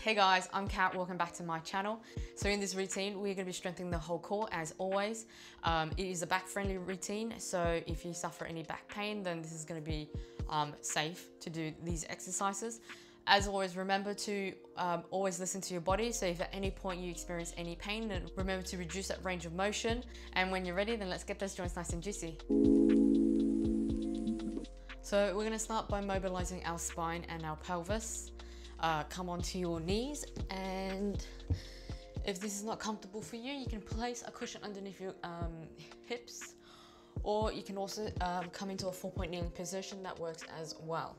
Hey guys, I'm Kat, welcome back to my channel. So in this routine, we're going to be strengthening the whole core as always. It is a back friendly routine, so if you suffer any back pain, then this is going to be safe to do these exercises. As always, remember to always listen to your body. So if at any point you experience any pain, then remember to reduce that range of motion. And when you're ready, then let's get those joints nice and juicy. So we're going to start by mobilizing our spine and our pelvis. Come onto your knees, and if this is not comfortable for you, you can place a cushion underneath your hips, or you can also come into a 4-point kneeling position. That works as well.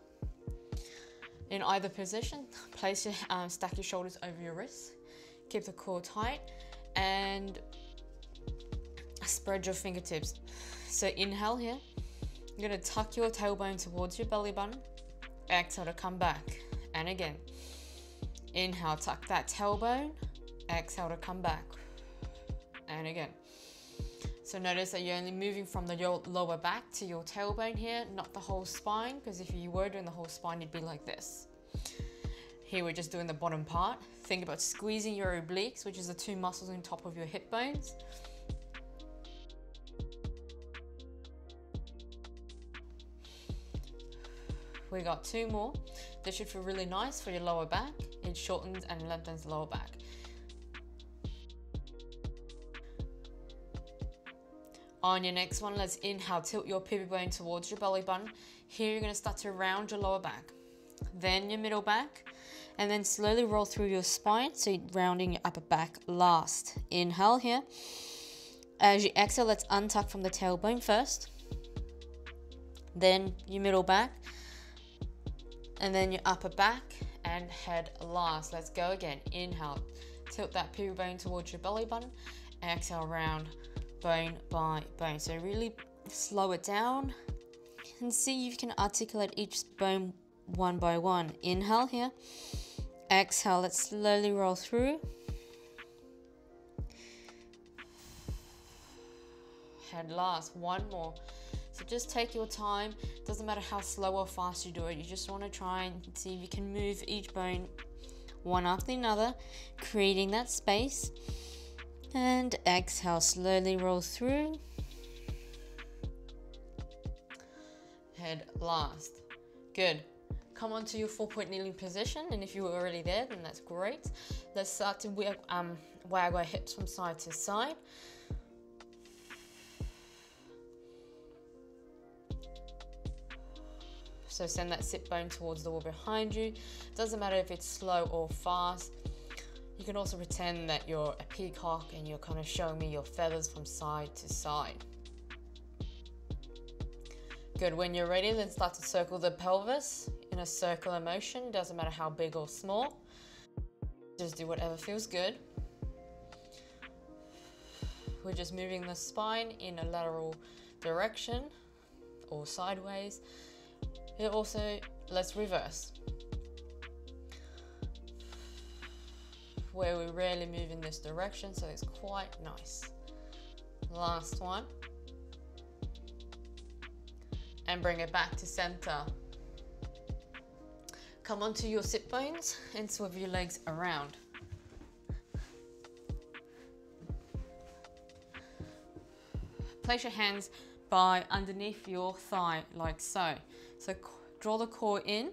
In either position, place your stack your shoulders over your wrists, keep the core tight, and spread your fingertips. So inhale here, you're going to tuck your tailbone towards your belly button, exhale to come back, and again. Inhale, tuck that tailbone, exhale to come back, and again. So notice that you're only moving from the lower back to your tailbone here, not the whole spine, because if you were doing the whole spine, you'd be like this. Here we're just doing the bottom part. Think about squeezing your obliques, which is the two muscles on top of your hip bones. We got 2 more. This should feel really nice for your lower back. It shortens and lengthens the lower back. On your next one, let's inhale, tilt your pivot bone towards your belly button. Here you're going to start to round your lower back, then your middle back, and then slowly roll through your spine, so you're rounding your upper back last. Inhale here. As you exhale, let's untuck from the tailbone first, then your middle back, and then your upper back and head last. Let's go again. Inhale, tilt that pivot bone towards your belly button. Exhale, round bone by bone. So really slow it down and see if you can articulate each bone one by one. Inhale here. Exhale, let's slowly roll through. Head last, 1 more. So just take your time. Doesn't matter how slow or fast you do it. You just want to try and see if you can move each bone one after another, creating that space. And exhale, slowly roll through. Head last. Good. Come onto your 4-point kneeling position, and if you were already there, then that's great. Let's start to wag our hips from side to side. So send that sit bone towards the wall behind you. Doesn't matter if it's slow or fast. You can also pretend that you're a peacock and you're kind of showing me your feathers from side to side. Good, when you're ready, then start to circle the pelvis in a circular motion. Doesn't matter how big or small. Just do whatever feels good. We're just moving the spine in a lateral direction or sideways. Here also, let's reverse, where we rarely move in this direction, so it's quite nice. Last one, and bring it back to center. Come onto your sit bones and swivel your legs around. Place your hands by underneath your thigh like so. So draw the core in.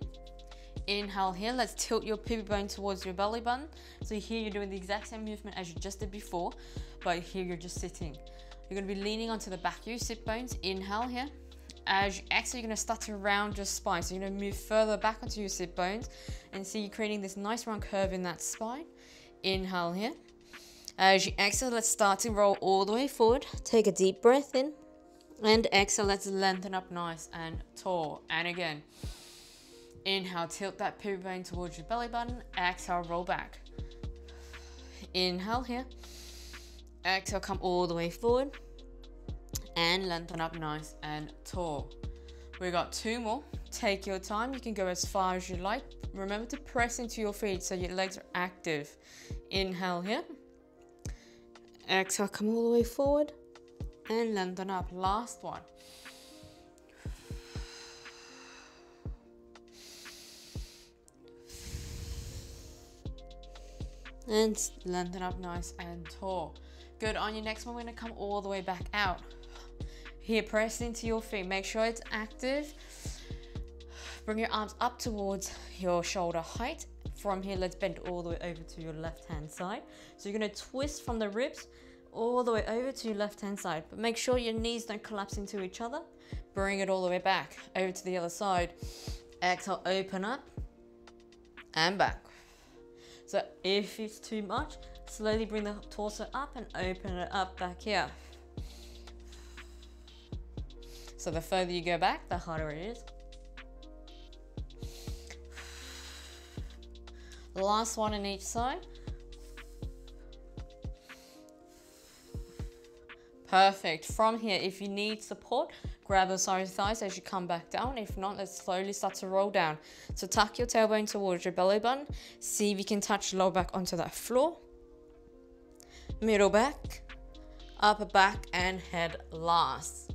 Inhale here. Let's tilt your pivot bone towards your belly button. So here you're doing the exact same movement as you just did before, but here you're just sitting. You're going to be leaning onto the back of your sit bones. Inhale here. As you exhale, you're going to start to round your spine. So you're going to move further back onto your sit bones and see you creating this nice round curve in that spine. Inhale here. As you exhale, let's start to roll all the way forward. Take a deep breath in. And exhale, let's lengthen up nice and tall. And again, inhale, tilt that pivot bone towards your belly button. Exhale, roll back. Inhale here. Exhale, come all the way forward. And lengthen up nice and tall. We got 2 more. Take your time. You can go as far as you like. Remember to press into your feet so your legs are active. Inhale here. Exhale, come all the way forward. And lengthen up. Last one. And lengthen up nice and tall. Good. On your next one, we're gonna come all the way back out. Here, press into your feet. Make sure it's active. Bring your arms up towards your shoulder height. From here, let's bend all the way over to your left-hand side. So you're gonna twist from the ribs all the way over to your left-hand side. But make sure your knees don't collapse into each other. Bring it all the way back, over to the other side. Exhale, open up and back. So if it's too much, slowly bring the torso up and open it up back here. So the further you go back, the harder it is. Last one on each side. Perfect. From here, if you need support, grab the side of the thighs as you come back down. If not, let's slowly start to roll down. So tuck your tailbone towards your belly button. See if you can touch lower back onto that floor. Middle back, upper back, and head last.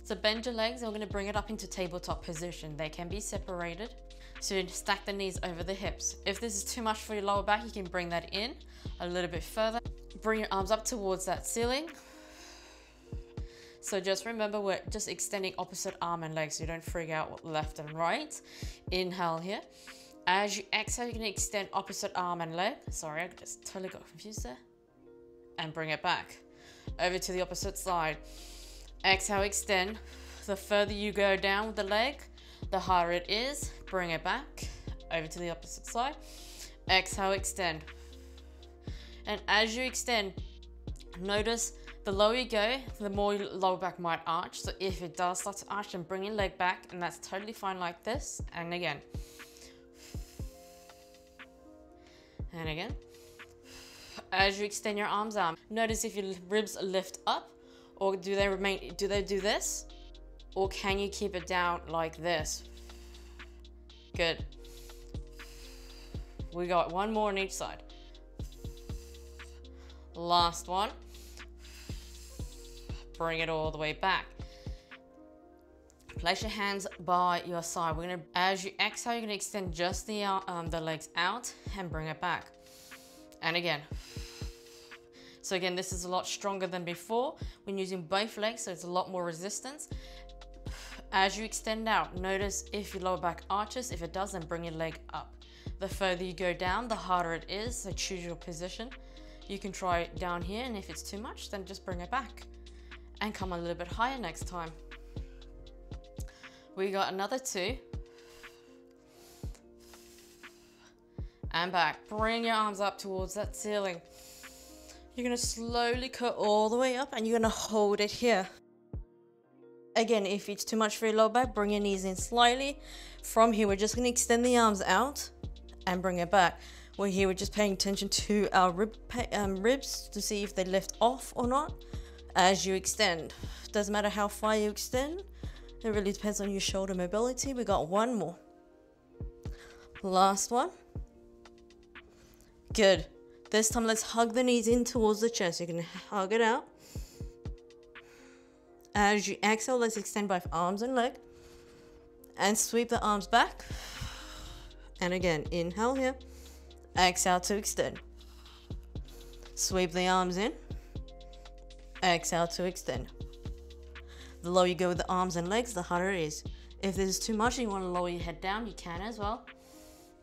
So bend your legs and we're going to bring it up into tabletop position. They can be separated. So you stack the knees over the hips. If this is too much for your lower back, you can bring that in a little bit further. Bring your arms up towards that ceiling. So just remember, we're just extending opposite arm and leg so you don't freak out left and right. Inhale here. As you exhale, you're going to extend opposite arm and leg. Sorry, I just totally got confused there. And bring it back. Over to the opposite side. Exhale, extend. The further you go down with the leg, the harder it is. Bring it back. Over to the opposite side. Exhale, extend. And as you extend, notice the lower you go, the more your lower back might arch. So if it does start to arch, then bring your leg back, and that's totally fine like this. And again. And again. As you extend your arms out, notice if your ribs lift up, or do they do this? Or can you keep it down like this? Good. We got one more on each side. Last one. Bring it all the way back. Place your hands by your side. As you exhale, you're gonna extend just the legs out and bring it back. And again. So again, this is a lot stronger than before when using both legs, so it's a lot more resistance. As you extend out, notice if your lower back arches. If it does, then bring your leg up. The further you go down, the harder it is, so choose your position. You can try it down here, and if it's too much, then just bring it back. And come a little bit higher next time. We got another two. And back. Bring your arms up towards that ceiling. You're gonna slowly cut all the way up and you're gonna hold it here. Again, if it's too much for your lower back, bring your knees in slightly. From here, we're just gonna extend the arms out and bring it back. We're here, we're just paying attention to our ribs to see if they lift off or not. As you extend, doesn't matter how far you extend, it really depends on your shoulder mobility. We got one more. Last one. Good. This time, let's hug the knees in towards the chest. You're going to hug it out. As you exhale, let's extend both arms and leg. And sweep the arms back. And again, inhale here. Exhale to extend. Sweep the arms in. Exhale to extend. The lower you go with the arms and legs, the harder it is. If this is too much and you want to lower your head down, you can as well.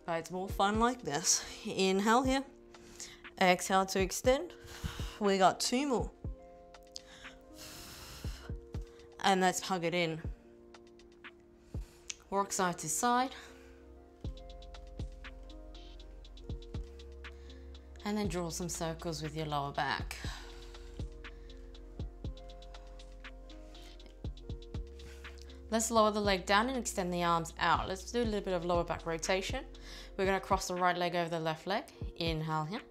But it's more fun like this. Inhale here. Exhale to extend. We got two more. And let's hug it in. Work side to side. And then draw some circles with your lower back. Let's lower the leg down and extend the arms out. Let's do a little bit of lower back rotation. We're going to cross the right leg over the left leg. Inhale here.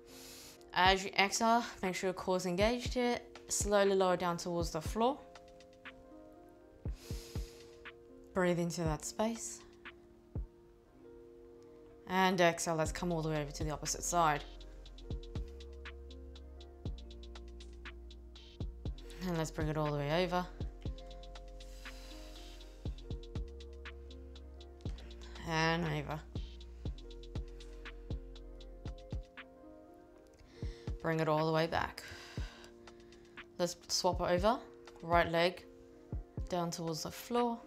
As you exhale, make sure your core is engaged here. Slowly lower down towards the floor. Breathe into that space. And exhale, let's come all the way over to the opposite side. And let's bring it all the way over. And over. Bring it all the way back. Let's swap over. Right leg down towards the floor.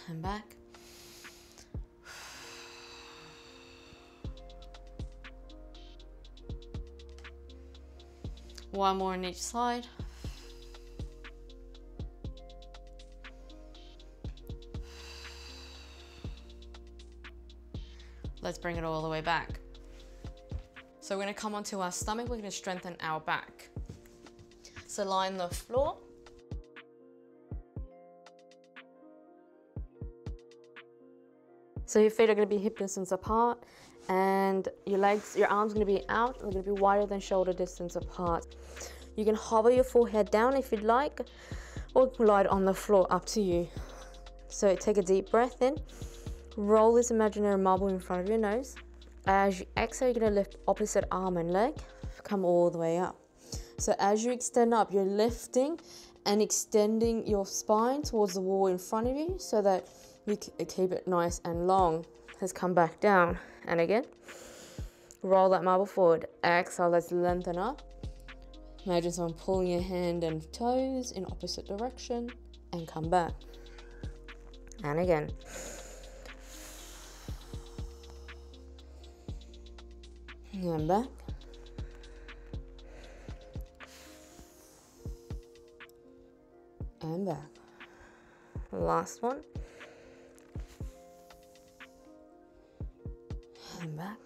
And back. One more on each side. Let's bring it all the way back. So we're going to come onto our stomach. We're going to strengthen our back. So lie on the floor. So your feet are going to be hip distance apart, and your legs, your arms are going to be out. They're going to be wider than shoulder distance apart. You can hover your forehead down if you'd like, or lie on the floor, up to you. So take a deep breath in. Roll this imaginary marble in front of your nose. As you exhale, you're going to lift opposite arm and leg. Come all the way up. So as you extend up, you're lifting and extending your spine towards the wall in front of you so that you keep it nice and long. Let's come back down. And again, roll that marble forward. Exhale, let's lengthen up. Imagine someone pulling your hand and toes in opposite direction and come back. And again. And back. And back. Last one. And back.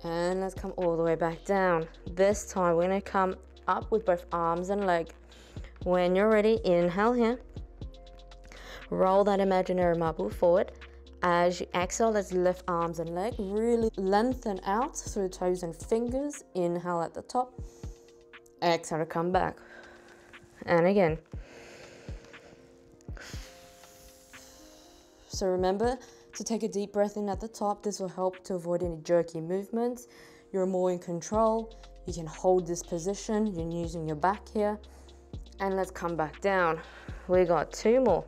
And let's come all the way back down. This time we're going to come up with both arms and leg. When you're ready, inhale here. Roll that imaginary marble forward. As you exhale, let's lift arms and leg. Really lengthen out through toes and fingers. Inhale at the top. Exhale to come back. And again. So remember to take a deep breath in at the top. This will help to avoid any jerky movements. You're more in control. You can hold this position. You're using your back here. And let's come back down. We got two more.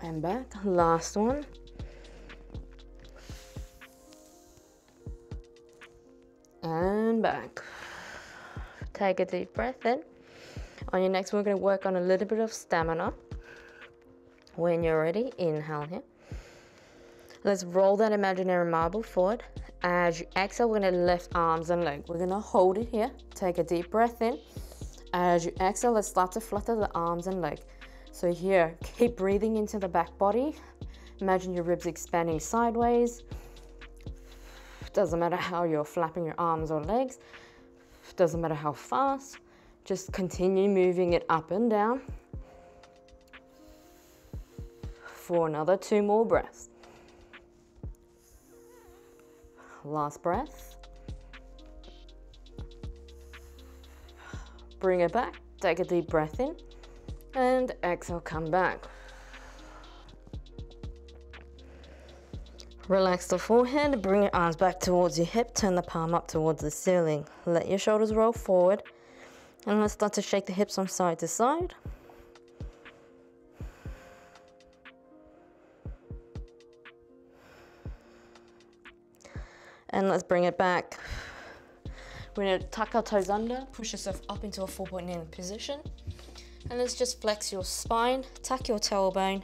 And back. Last one. And back. Take a deep breath in. On your next one, we're going to work on a little bit of stamina. When you're ready, inhale here. Let's roll that imaginary marble forward. As you exhale, we're going to lift arms and legs. We're going to hold it here. Take a deep breath in. As you exhale, let's start to flutter the arms and legs. So here, keep breathing into the back body. Imagine your ribs expanding sideways. Doesn't matter how you're flapping your arms or legs. Doesn't matter how fast. Just continue moving it up and down for another 2 more breaths. Last breath. Bring it back. Take a deep breath in. And exhale, come back. Relax the forehead, bring your arms back towards your hip, turn the palm up towards the ceiling. Let your shoulders roll forward, and let's start to shake the hips from side to side. And let's bring it back. We're going to tuck our toes under, push yourself up into a 4-point position. And let's just flex your spine, tuck your tailbone,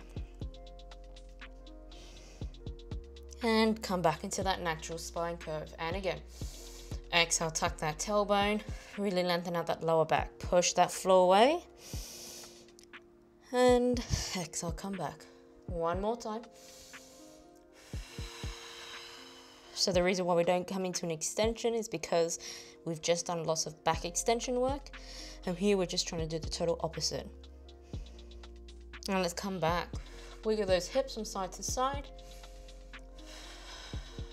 and come back into that natural spine curve. And again, exhale, tuck that tailbone, really lengthen out that lower back. Push that floor away, and exhale, come back. One more time. So the reason why we don't come into an extension is because we've just done lots of back extension work, and here we're just trying to do the total opposite. And let's come back. Wiggle those hips from side to side.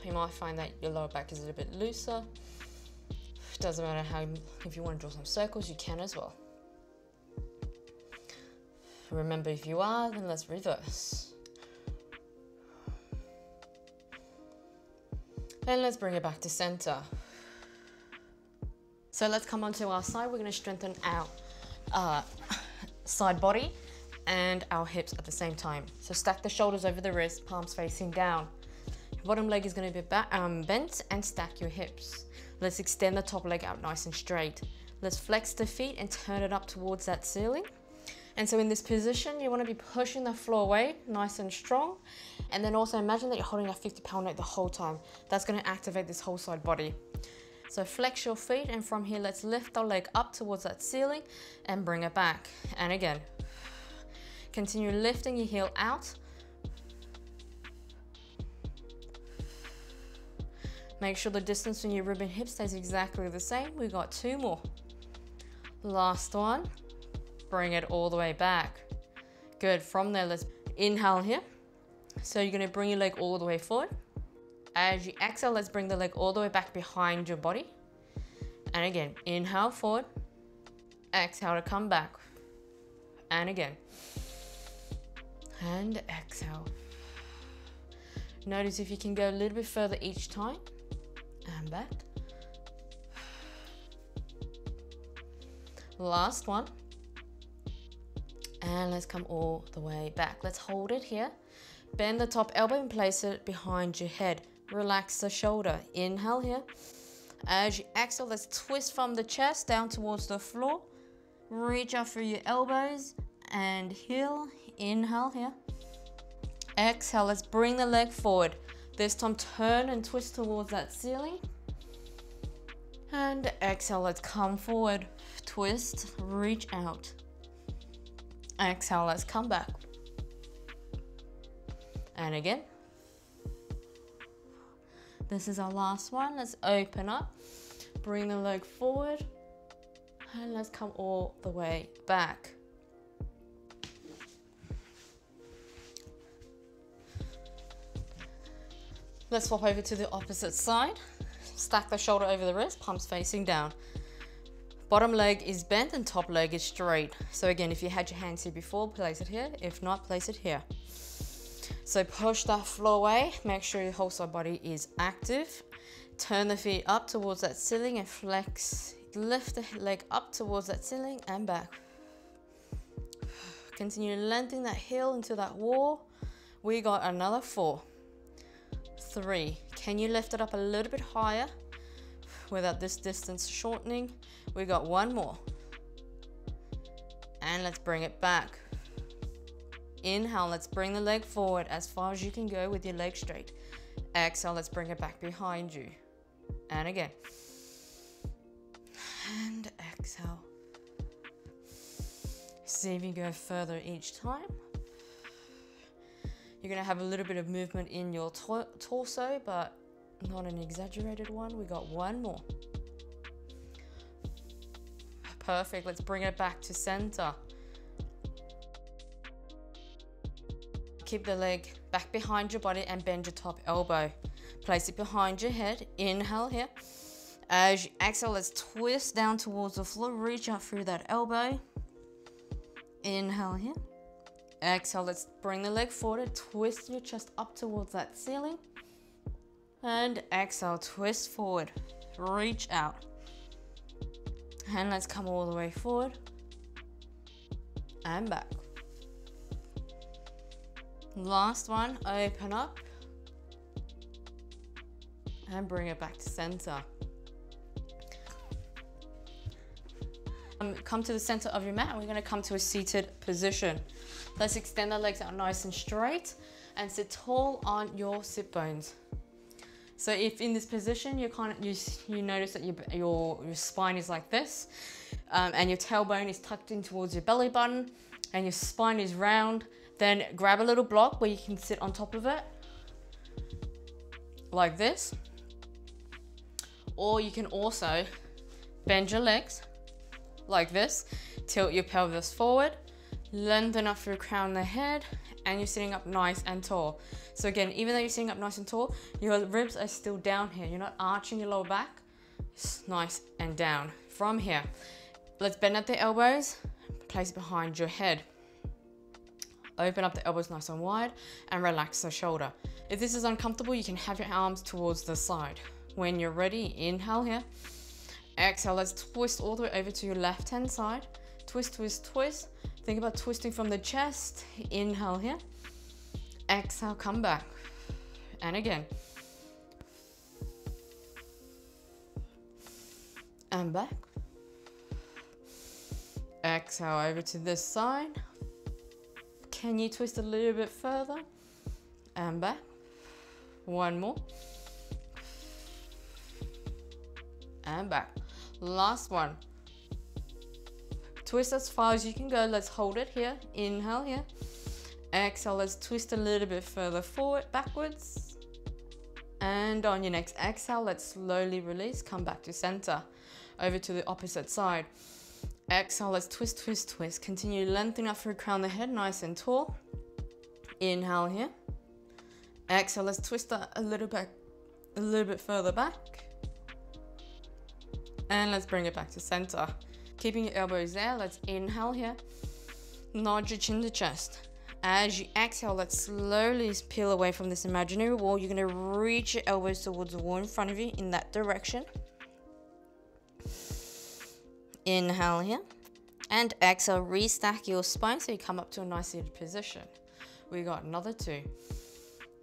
You might find that your lower back is a little bit looser. Doesn't matter how, if you want to draw some circles, you can as well. Remember, if you are, then let's reverse. And let's bring it back to center. So let's come onto our side. We're going to strengthen our side body. and our hips at the same time. So stack the shoulders over the wrist, palms facing down. Your bottom leg is going to be bent, and stack your hips. Let's extend the top leg out nice and straight. Let's flex the feet and turn it up towards that ceiling. And so in this position, you want to be pushing the floor away nice and strong. And then also imagine that you're holding a 50-pound weight the whole time. That's going to activate this whole side body. So flex your feet, and from here, let's lift our leg up towards that ceiling and bring it back. And again, continue lifting your heel out. Make sure the distance from your rib and hip stays exactly the same. We got 2 more. Last one. Bring it all the way back. Good. From there, let's inhale here. So you're going to bring your leg all the way forward. As you exhale, let's bring the leg all the way back behind your body. And again, inhale forward. Exhale to come back. And again. And exhale. Notice if you can go a little bit further each time. And back. Last one. And let's come all the way back. Let's hold it here. Bend the top elbow and place it behind your head. Relax the shoulder. Inhale here. As you exhale, let's twist from the chest down towards the floor. Reach out through your elbows and heel. Inhale here. Exhale, let's bring the leg forward. This time turn and twist towards that ceiling. And exhale, let's come forward. Twist, reach out. Exhale, let's come back. And again. This is our last one. Let's open up. Bring the leg forward. And let's come all the way back. Let's swap over to the opposite side. Stack the shoulder over the wrist, palms facing down. Bottom leg is bent and top leg is straight. So again, if you had your hands here before, place it here. If not, place it here. So push that floor away. Make sure your whole side body is active. Turn the feet up towards that ceiling and flex. Lift the leg up towards that ceiling and back. Continue lengthening that heel into that wall. We got another 4. 3. Can you lift it up a little bit higher without this distance shortening? We got 1 more. And let's bring it back. Inhale, let's bring the leg forward as far as you can go with your leg straight. Exhale, let's bring it back behind you. And again. And exhale. See if you go further each time. You're going to have a little bit of movement in your torso, but not an exaggerated one. We got 1 more. Perfect. Let's bring it back to center. Keep the leg back behind your body and bend your top elbow. Place it behind your head. Inhale here. As you exhale, let's twist down towards the floor. Reach out through that elbow. Inhale here. Exhale, let's bring the leg forward. Twist your chest up towards that ceiling. And exhale, twist forward. Reach out. And let's come all the way forward. And back. Last one, open up. And bring it back to center. Come to the center of your mat, and we're going to come to a seated position. Let's extend the legs out nice and straight and sit tall on your sit bones. So if in this position you notice that your spine is like this, and your tailbone is tucked in towards your belly button, and your spine is round, then grab a little block where you can sit on top of it, like this. Or you can also bend your legs like this, tilt your pelvis forward, lengthen up through the crown of the head, and you're sitting up nice and tall. So again, even though you're sitting up nice and tall, your ribs are still down here. You're not arching your lower back. It's nice and down. From here, let's bend at the elbows, place it behind your head. Open up the elbows nice and wide and relax the shoulder. If this is uncomfortable, you can have your arms towards the side. When you're ready, inhale here. Exhale, let's twist all the way over to your left-hand side. twist, twist, twist. Think about twisting from the chest. Inhale here. Exhale, come back. And again. And back. Exhale over to this side. Can you twist a little bit further? And back. One more. And back. Last one. Twist as far as you can go. Let's hold it here. Inhale here. Exhale, let's twist a little bit further forward, backwards. And on your next exhale, let's slowly release. Come back to center. Over to the opposite side. Exhale, let's twist, twist, twist. Continue lengthening up through crown of the head, nice and tall. Inhale here. Exhale, let's twist that a little bit further back. And let's bring it back to center. Keeping your elbows there, let's inhale here. Nod your chin to chest. As you exhale, let's slowly peel away from this imaginary wall. You're gonna reach your elbows towards the wall in front of you in that direction. Inhale here. And exhale, restack your spine so you come up to a nice seated position. We got another two.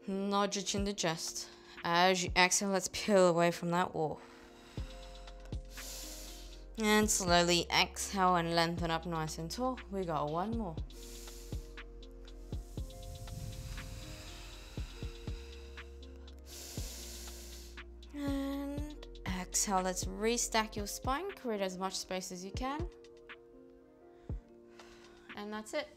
Nod your chin to chest. As you exhale, let's peel away from that wall. And slowly exhale and lengthen up nice and tall. We got one more. And exhale, let's restack your spine, create as much space as you can. And that's it.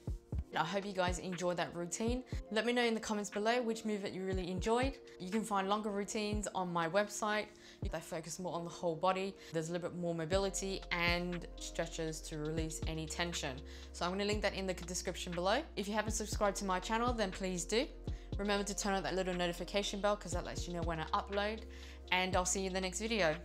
I hope you guys enjoyed that routine. Let me know in the comments below which move that you really enjoyed. You can find longer routines on my website. They focus more on the whole body. There's a little bit more mobility and stretches to release any tension. So I'm going to link that in the description below. If you haven't subscribed to my channel, then please do. Remember to turn on that little notification bell because that lets you know when I upload. And I'll see you in the next video.